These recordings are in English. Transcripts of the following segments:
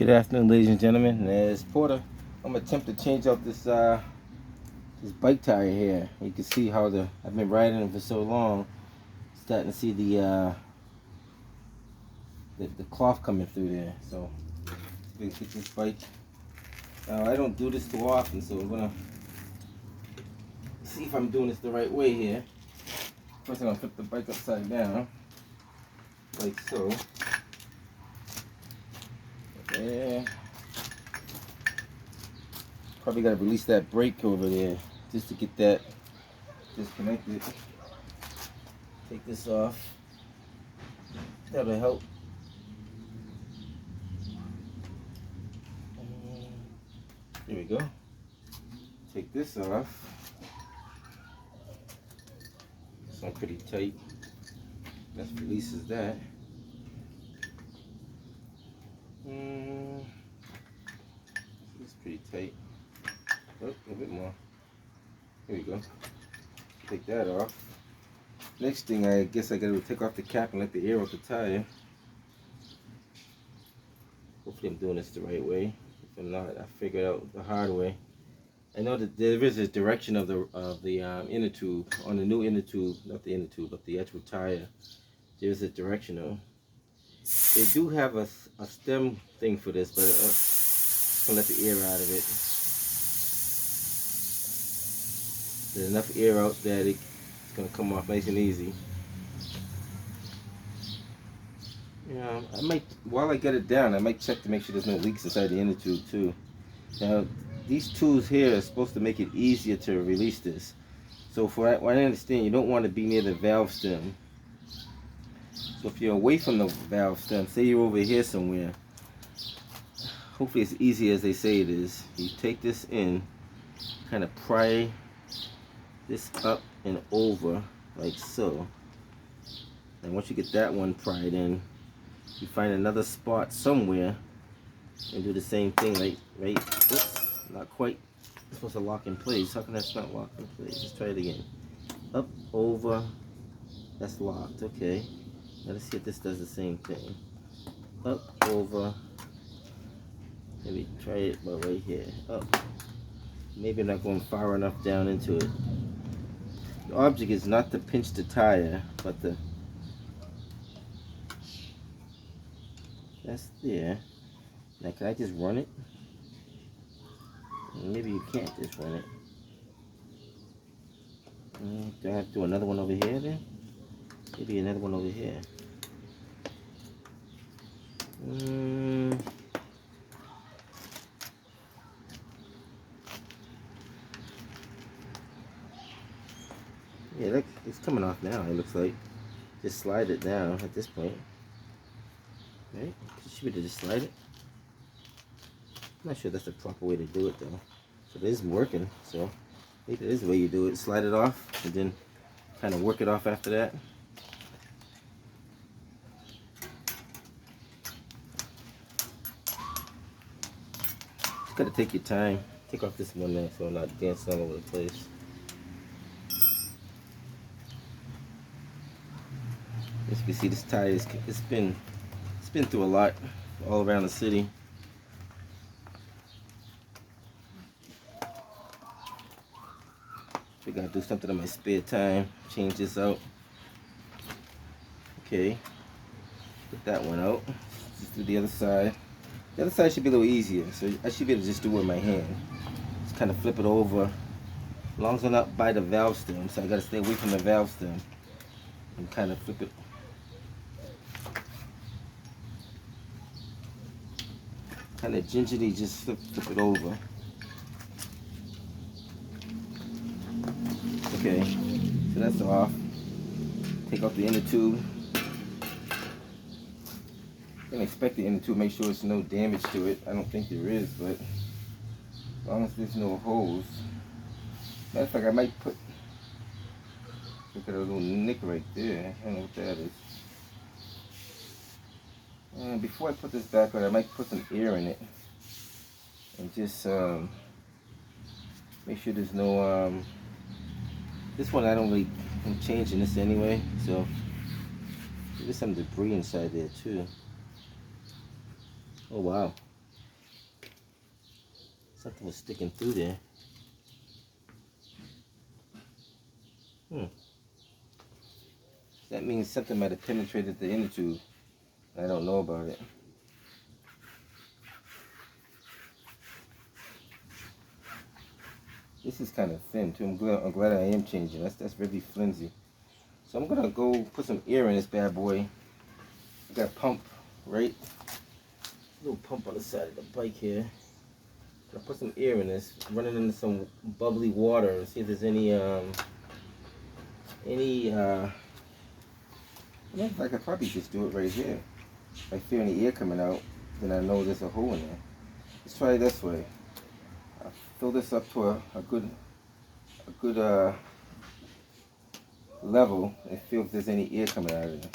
Good afternoon, ladies and gentlemen. As Porter, I'm gonna attempt to change out this bike tire here. You can see how I've been riding it for so long, starting to see the cloth coming through there. So we get this bike. Now I don't do this too often, so I'm gonna see if I'm doing this the right way here. First, I'm gonna flip the bike upside down, like so. Yeah. Probably gotta release that brake over there just to get that disconnected. Take this off. That'll help. There we go. Take this off. This one pretty tight. That releases that. It's pretty tight. Oh, a little bit more. Here we go. Take that off. Next thing, I guess I gotta take off the cap and let the air out the tire. Hopefully I'm doing this the right way. If I'm not, I figured out the hard way. I know that there is a direction of the inner tube on the new inner tube, not the inner tube, but the actual tire. There's a direction though. They do have a stem thing for this, but I'm gonna let the air out of it. There's enough air out that it's gonna come off nice and easy. Yeah, I might, while I get it down, I might check to make sure there's no leaks inside the inner tube too. Now, these tools here are supposed to make it easier to release this. So for what I understand, you don't want to be near the valve stem. So if you're away from the valve stem, say you're over here somewhere, hopefully it's easy as they say it is. You take this in, kind of pry this up and over like so. And once you get that one pried in, you find another spot somewhere and do the same thing, right, oops, not quite. It's supposed to lock in place. How come that's not locked in place? Let's try it again. Up, over, that's locked, okay. Now let's see if this does the same thing. Up, over, maybe try it about right here. Up, maybe not going far enough down into it. The object is not to pinch the tire, but that's there. Now can I just run it? Maybe you can't just run it. Do I have to do another one over here then? Maybe another one over here. Yeah, look, it's coming off now, it looks like. Just slide it down at this point. Right? You should be able to just slide it. I'm not sure that's the proper way to do it though. So it is working, so maybe it is the way you do it. Slide it off and then kind of work it off after that. Just gotta take your time. Take off this one there so I'm not dancing all over the place. As you can see, this tire it's been through a lot all around the city. I gotta do something in my spare time. Change this out. Okay, get that one out. Just do the other side. The other side should be a little easier, so I should be able to just do it with my hand. Just kind of flip it over. As long as I'm not by the valve stem, so I gotta stay away from the valve stem and kind of flip it. Kind of gingerly just flip it over. Okay, so that's off. Take off the inner tube. I can expect the inner tube, make sure there's no damage to it. I don't think there is, but as long as there's no holes. Matter of fact, I might put, look at a little nick right there. I don't know what that is. And before I put this back on, I might put some air in it and just make sure there's no this one I'm changing this anyway, so there's some debris inside there too. Oh wow, Something was sticking through there. That means something might have penetrated the inner tube. I don't know about it. This is kind of thin too. I'm glad I am changing. That's really flimsy. So I'm gonna go put some air in this bad boy. I got a pump, right? A little pump on the side of the bike here. Gonna put some air in this, run it into some bubbly water and see if there's any I could probably just do it right here. If I feel any air coming out, then I know there's a hole in there. Let's try it this way. I'll fill this up to a good level and feel if there's any air coming out of it.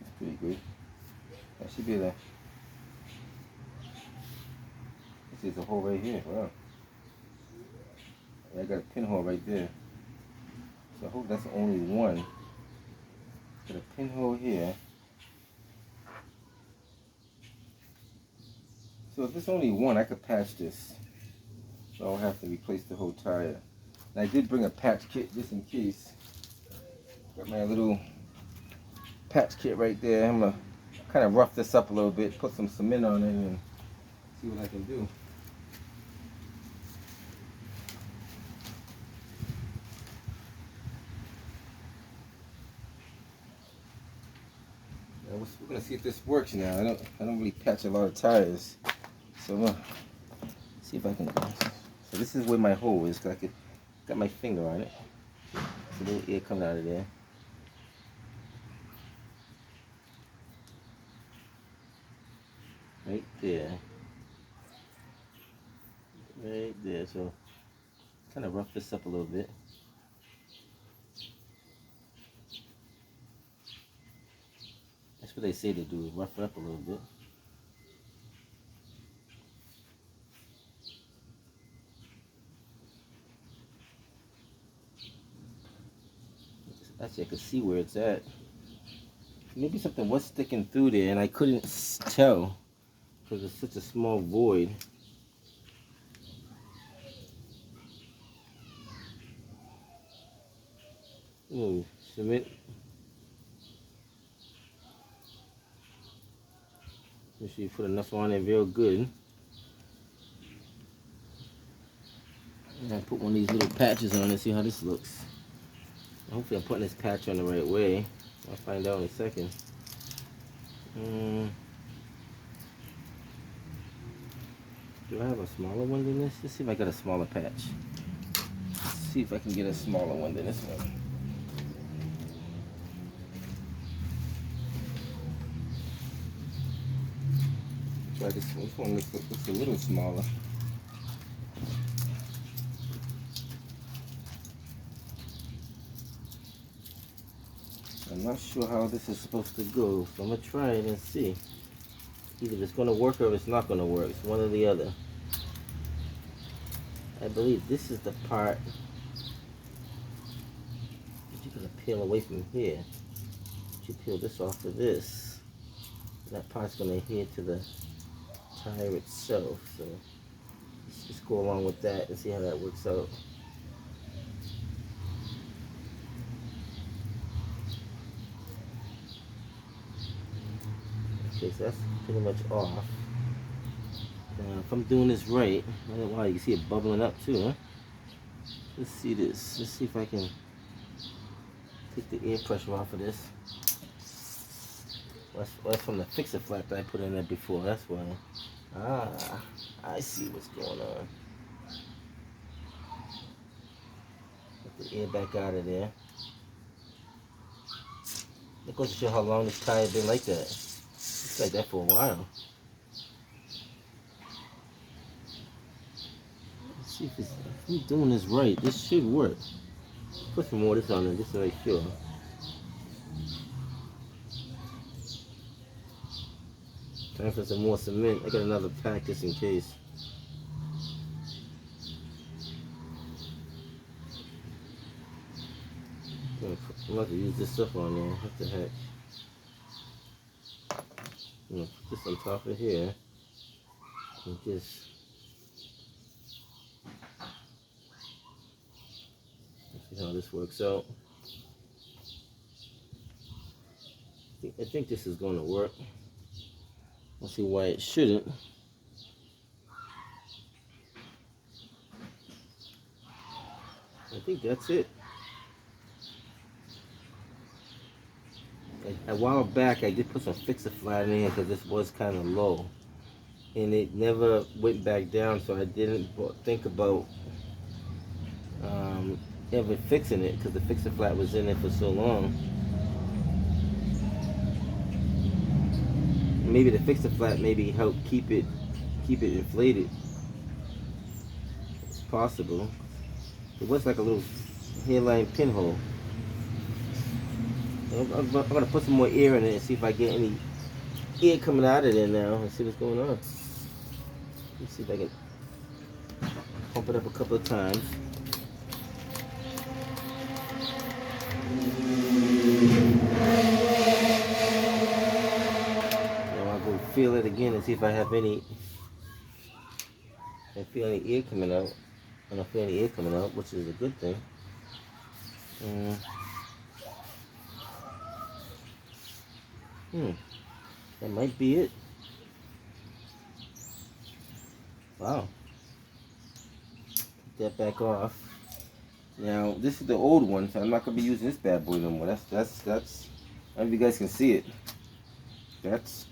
That's pretty good. That should be there. There's a hole right here. Wow. I got a pinhole right there. So I hope that's only one. Got a pinhole here. So if it's only one, I could patch this. So I'll have to replace the whole tire. And I did bring a patch kit just in case. Got my little patch kit right there. I'm gonna kind of rough this up a little bit, put some cement on it, and see what I can do. We're gonna see if this works now. I don't really patch a lot of tires, so I'm gonna see if I can. So this is where my hole is. Cause I got my finger on it. So a little air coming out of there. Right there. Right there. So kind of rough this up a little bit. That's what they say to do, is rough it up a little bit. Actually, I could see where it's at. Maybe something was sticking through there and I couldn't tell because it's such a small void. Ooh, cement. Make sure you put enough on it real good. And I put one of these little patches on and see how this looks. Hopefully I'm putting this patch on the right way. I'll find out in a second. Do I have a smaller one than this? Let's see if I got a smaller patch. Let's see if I can get a smaller one than this one. Try this one. This one looks a little smaller. I'm not sure how this is supposed to go, so I'm gonna try it and see. Either it's gonna work or it's not gonna work. It's one or the other. I believe this is the part that you're gonna peel away from here. You peel this off of this. That part's gonna adhere to the tire itself. So let's just go along with that and see how that works out. Okay, so that's pretty much off. Now, if I'm doing this right, wow, you can see it bubbling up too, huh? Let's see this. Let's see if I can take the air pressure off of this. Well, that's from the fixer flap that I put in there before. That's why. Ah, I see what's going on. Get the air back out of there. That goes to show how long this tire has been like that. It's like that for a while. Let's see if I'm doing this right. This should work. Put some more of this on there just to make sure. Time for some more cement. I got another pack just in case. I'm about to use this stuff on there. What the heck? I'm gonna put this on top of here and just see how this works out. I think this is going to work. I'll see why it shouldn't. I think that's it. A while back, I did put some Fix-A-Flat in here because this was kind of low, and it never went back down, so I didn't think about ever fixing it because the Fix-A-Flat was in there for so long. Maybe the Fix-A-Flat maybe help keep it inflated. It's possible. It was like a little hairline pinhole. I'm gonna put some more air in it and see if I get any air coming out of there now and see what's going on. Let's see if I can pump it up a couple of times. Now I'll go feel it again and see if I have any. I feel any air coming out. I don't feel any air coming out, which is a good thing. That might be it. Wow. Put that back off. Now this is the old one, so I'm not gonna be using this bad boy no more. That's. I don't know if you guys can see it. That's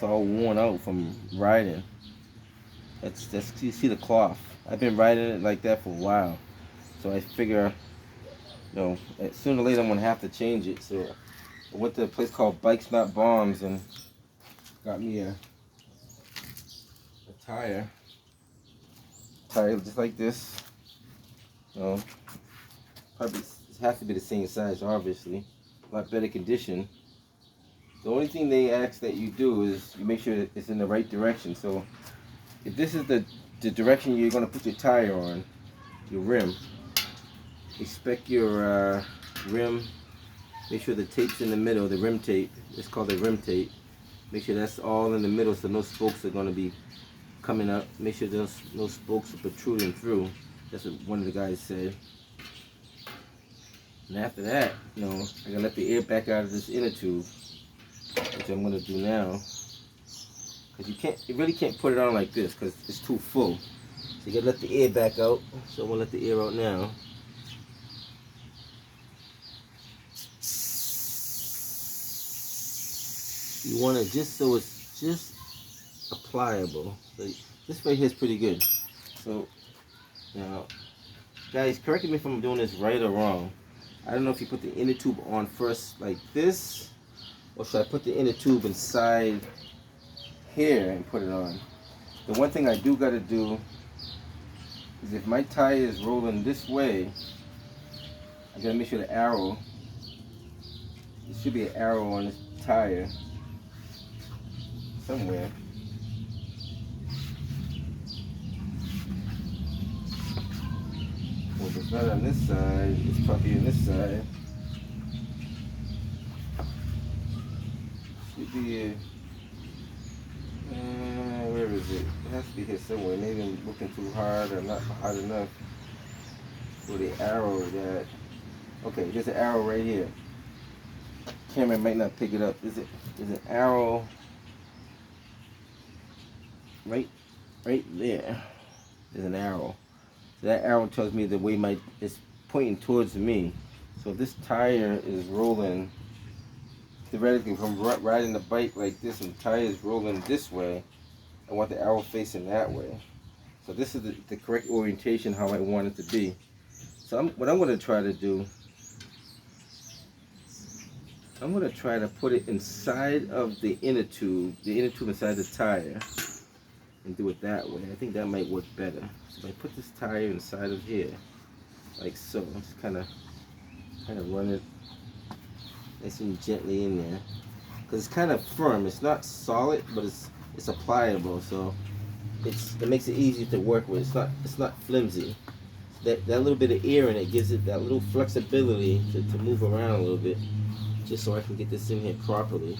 all worn out from riding. That's you see the cloth. I've been riding it like that for a while, so I figure, you know, sooner or later I'm gonna have to change it. So I went to a place called Bikes Not Bombs and got me a tire just like this. You know, probably it has to be the same size, obviously. A lot better condition. The only thing they ask that you do is you make sure that it's in the right direction. So if this is the direction you're going to put your tire on, your rim, expect your rim, make sure the tape's in the middle, the rim tape, it's called the rim tape. Make sure that's all in the middle so no spokes are going to be coming up. Make sure there's no spokes are protruding through. That's what one of the guys said. And after that, you know, I gotta let the air back out of this inner tube, which I'm gonna do now. Because you really can't put it on like this because it's too full. So you gotta let the air back out. So I'm gonna let the air out now. You want it just so it's just pliable. So this right here is pretty good. So now, guys, correct me if I'm doing this right or wrong. I don't know if you put the inner tube on first like this, or should I put the inner tube inside here and put it on. The one thing I do got to do is if my tire is rolling this way, I got to make sure the arrow, there should be an arrow on this tire somewhere. Well, if it's not on this side, it's probably on this side. Should be where is it? It has to be here somewhere. Maybe I'm looking too hard or not hard enough for the arrow that. Okay, there's an arrow right here. Camera might not pick it up. There's an arrow right there. There's an arrow. So that arrow tells me the way it's pointing towards me. So if this tire is rolling, theoretically, if I'm riding the bike like this and the tire is rolling this way, I want the arrow facing that way. So this is the correct orientation how I want it to be. So what I'm going to try to do, I'm going to try to put it inside of the inner tube inside the tire, and do it that way. I think that might work better. So if I put this tire inside of here, like so, just kind of run it nice and gently in there, because it's kind of firm. It's not solid, but it's pliable, so it makes it easy to work with. It's not flimsy. that little bit of air in it gives it that little flexibility to move around a little bit, just so I can get this in here properly.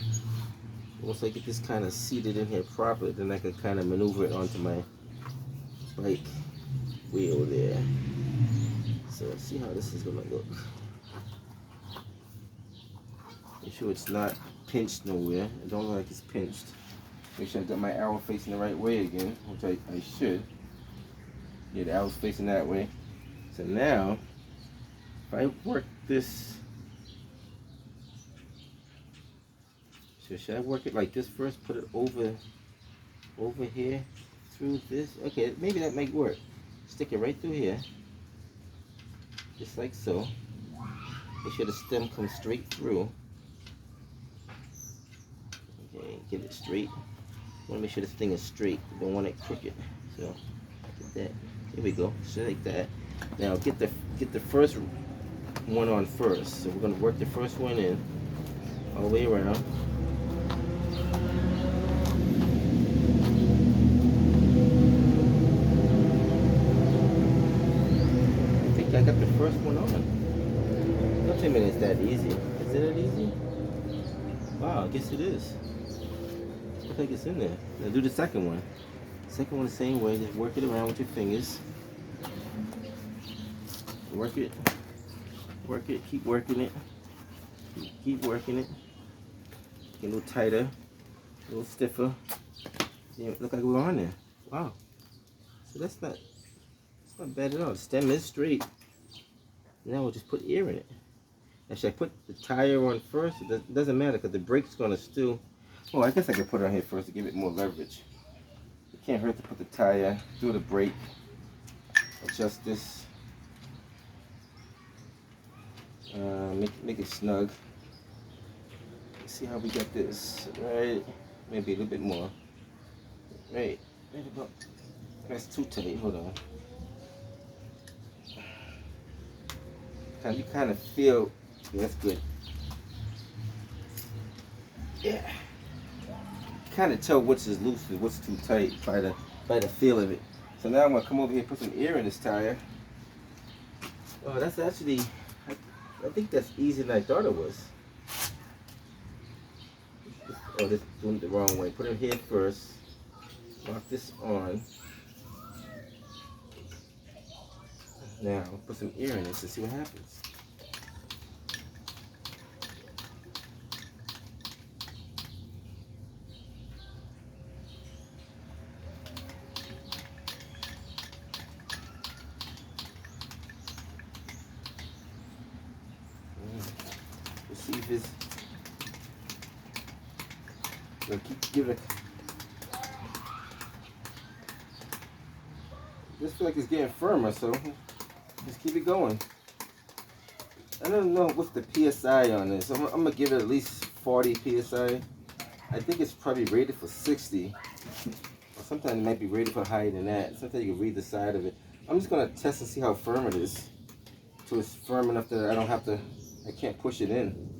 Once I get this kind of seated in here properly, then I can kind of maneuver it onto my bike wheel there. So let's see how this is gonna look. Make sure it's not pinched nowhere. It don't look like it's pinched. Make sure I got my arrow facing the right way again, which I should. Yeah, the arrow's facing that way. So now, if I work this, so should I work it like this first? Put it over here, through this. Okay, maybe that might work. Stick it right through here, just like so. Make sure the stem comes straight through. Okay, get it straight. Want to make sure this thing is straight. You don't want it crooked. So get that. Here we go. Just like that. Now get the first one on first. So we're gonna work the first one in all the way around. I think I got the first one on. Don't tell me it's that easy. Is it that easy? Wow, I guess it is. Looks like it's in there. Now do the second one. Second one the same way. Just work it around with your fingers. Work it, keep working it, keep working it. Get a little tighter, a little stiffer. Yeah, look like we're on there. Wow. So that's not bad at all. The stem is straight. Now we'll just put air in it. Now should I put the tire on first? It doesn't matter because the brake's gonna still. Oh, I guess I could put it on here first to give it more leverage. It can't hurt to put the tire, do the brake, adjust this. Make it snug. Let's see how we get this. Right, maybe a little bit more. Right about. That's too tight. Hold on. You kind of feel. Yeah, that's good. Yeah. Kind of tell which is loose and what's too tight by the feel of it. So now I'm gonna come over here and put some air in this tire. Oh, that's actually. I think that's easier than I thought it was. Oh, this is doing it the wrong way. Put it here first. Lock this on. Now, put some air in this and see what happens. Let's see if it's. Give it a. This feels like it's getting firmer, so just keep it going. I don't know what's the PSI on this. I'm gonna give it at least 40 PSI. I think it's probably rated for 60. Or sometimes it might be rated for higher than that. Sometimes you can read the side of it. I'm just gonna test and see how firm it is. So it's firm enough that I can't push it in.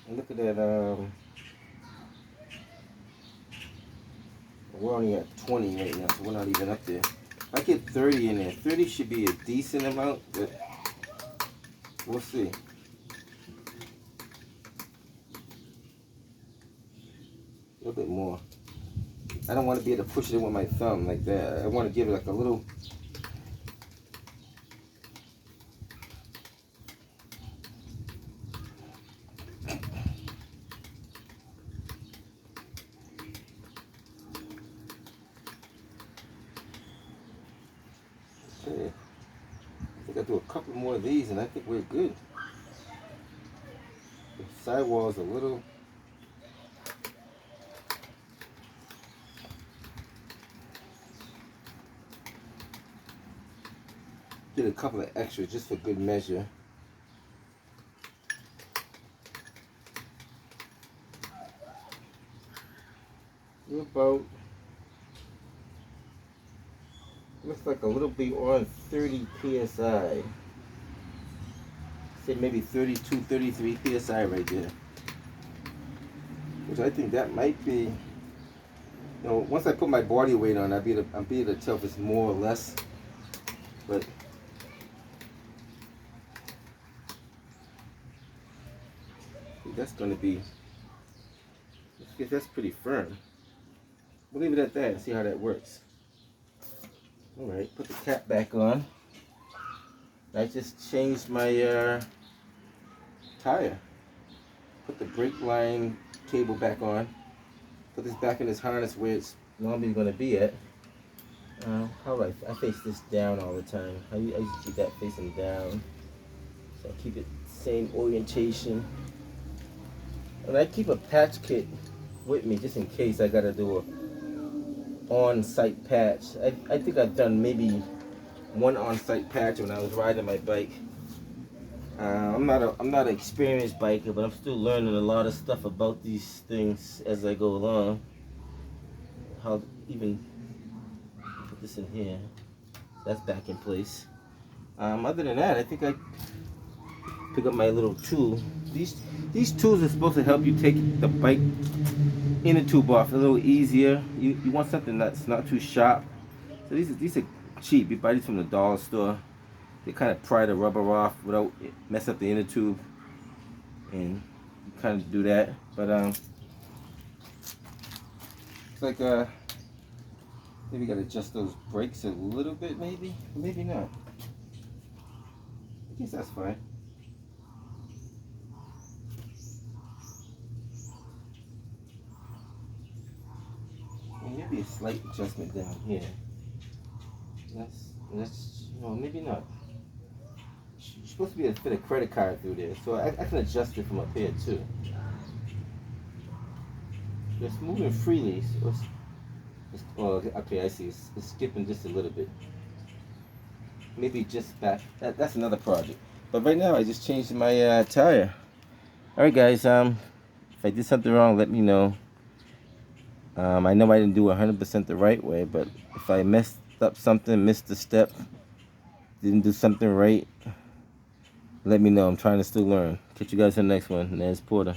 And look at that, we're only at 20 right now, so we're not even up there. If I get 30 in there, 30 should be a decent amount, but we'll see. A little bit more. I don't want to be able to push it in with my thumb like that. I want to give it like a little. Okay. I think I'll do a couple more of these and I think we're good. The sidewall's a little. Get a couple of extras just for good measure. About, looks like a little bit on 30 PSI. say maybe 32, 33 psi right there. Which I think that might be, you know, once I put my body weight on, I'll be able to tell if it's more or less. But that's going to be, I guess that's pretty firm. We'll leave it at that and see how that works. Alright, put the cap back on. I just changed my tire. Put the brake line cable back on. Put this back in this harness where it's normally going to be at. How do I face this down all the time. I used to keep that facing down. So I keep it same orientation. And I keep a patch kit with me just in case I got to do a on-site patch. I think I've done maybe one on-site patch when I was riding my bike. I'm not an experienced biker, but I'm still learning a lot of stuff about these things as I go along. How to even put this in here. That's back in place. Other than that, I think I pick up my little tool. These tools are supposed to help you take the bike inner tube off a little easier. You want something that's not too sharp. So these are cheap. You buy these from the dollar store. They kind of pry the rubber off without mess up the inner tube, and you kind of do that. But it's like maybe gotta adjust those brakes a little bit, maybe not. I guess that's fine. Maybe a slight adjustment down here. That's no, maybe not. You're supposed to be able to fit a credit card through there, so I can adjust it from up here too. It's moving freely. So oh, okay, I see. It's skipping just a little bit. Maybe just back. That's another project. But right now, I just changed my tire. All right, guys. If I did something wrong, let me know. I know I didn't do 100% the right way, but if I messed up something, missed a step, didn't do something right, let me know. I'm trying to still learn. Catch you guys in the next one. Nez Porter.